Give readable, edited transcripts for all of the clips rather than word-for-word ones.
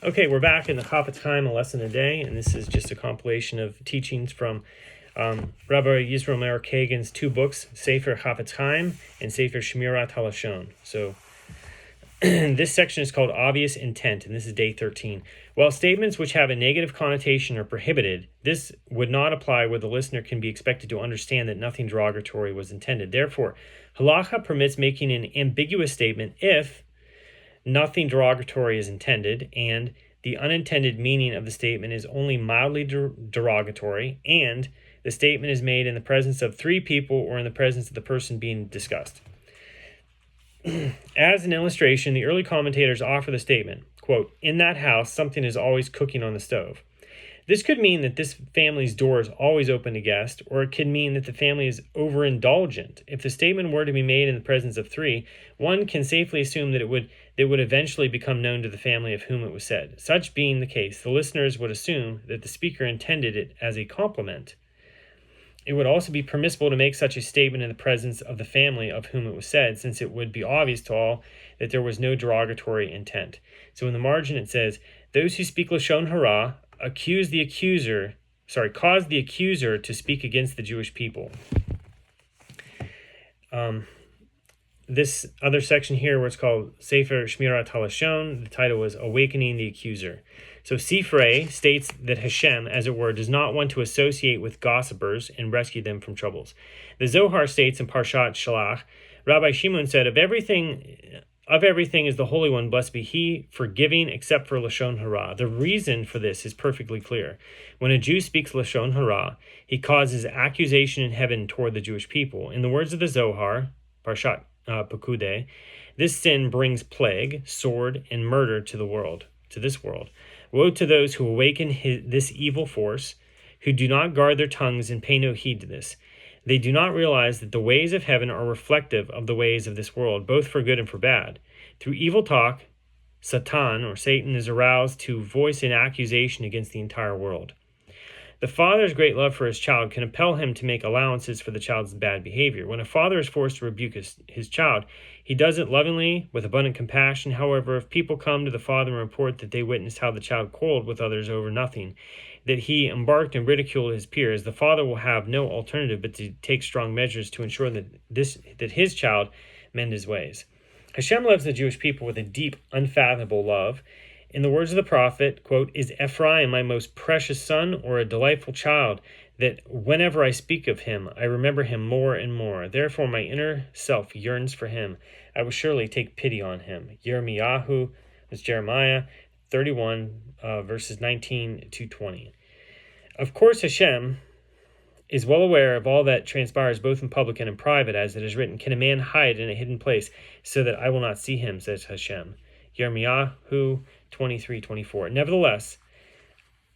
Okay, we're back in the Chofetz Chaim, a lesson a day, and this is just a compilation of teachings from Rabbi Yisrael Meir Kagan's two books, Sefer Chofetz Chaim and Sefer Shmirat HaLashon. So this section is called Obvious Intent, and this is day 13. While statements which have a negative connotation are prohibited, this would not apply where the listener can be expected to understand that nothing derogatory was intended. Therefore, halacha permits making an ambiguous statement if nothing derogatory is intended, and the unintended meaning of the statement is only mildly derogatory, and the statement is made in the presence of three people or in the presence of the person being discussed. As an illustration, the early commentators offer the statement, quote, "In that house, something is always cooking on the stove." This could mean that this family's door is always open to guests, or it could mean that the family is overindulgent. If the statement were to be made in the presence of three, one can safely assume that it would eventually become known to the family of whom it was said. Such being the case, the listeners would assume that the speaker intended it as a compliment. It would also be permissible to make such a statement in the presence of the family of whom it was said, since it would be obvious to all that there was no derogatory intent. So in the margin it says, "Those who speak Lashon Hara cause the accuser to speak against the Jewish people." This other section here, where it's called Sefer Shmirat HaLashon, the title was Awakening the Accuser. So Sifrei states that Hashem, as it were, does not want to associate with gossipers and rescue them from troubles. The Zohar states in Parshat Shalach, Rabbi Shimon said, Of everything is the Holy One, blessed be He, forgiving except for Lashon Hara. The reason for this is perfectly clear. When a Jew speaks Lashon Hara, he causes accusation in heaven toward the Jewish people. In the words of the Zohar, Parshat Pekudei, this sin brings plague, sword, and murder to this world. Woe to those who awaken this evil force, who do not guard their tongues and pay no heed to this. They do not realize that the ways of heaven are reflective of the ways of this world, both for good and for bad. Through evil talk, Satan is aroused to voice an accusation against the entire world. The father's great love for his child can impel him to make allowances for the child's bad behavior. When a father is forced to rebuke his child, he does it lovingly, with abundant compassion. However, if people come to the father and report that they witnessed how the child quarreled with others over nothing, that he embarked in ridicule his peers, the father will have no alternative but to take strong measures to ensure that his child mend his ways. Hashem loves the Jewish people with a deep, unfathomable love. In the words of the prophet, quote, "Is Ephraim my most precious son or a delightful child, that whenever I speak of him, I remember him more and more. Therefore my inner self yearns for him. I will surely take pity on him." Jeremiah 31, verses 19 to 20. Of course, Hashem is well aware of all that transpires both in public and in private, as it is written, "Can a man hide in a hidden place so that I will not see him, says Hashem." Jeremiah 23:24. Nevertheless,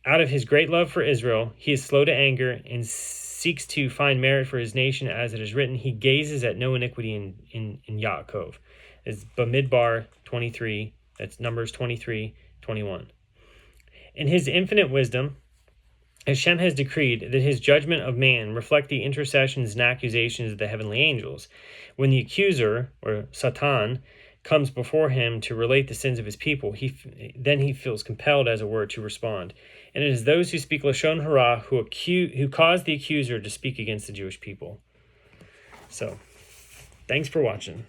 out of his great love for Israel, he is slow to anger and seeks to find merit for his nation, as it is written, "He gazes at no iniquity in Yaakov." It's Bamidbar 23, that's Numbers 23:21. In his infinite wisdom, Hashem has decreed that his judgment of man reflect the intercessions and accusations of the heavenly angels. When the accuser, or Satan, comes before him to relate the sins of his people, then he feels compelled, as it were, to respond. And it is those who speak Lashon Hara who cause the accuser to speak against the Jewish people. So, thanks for watching.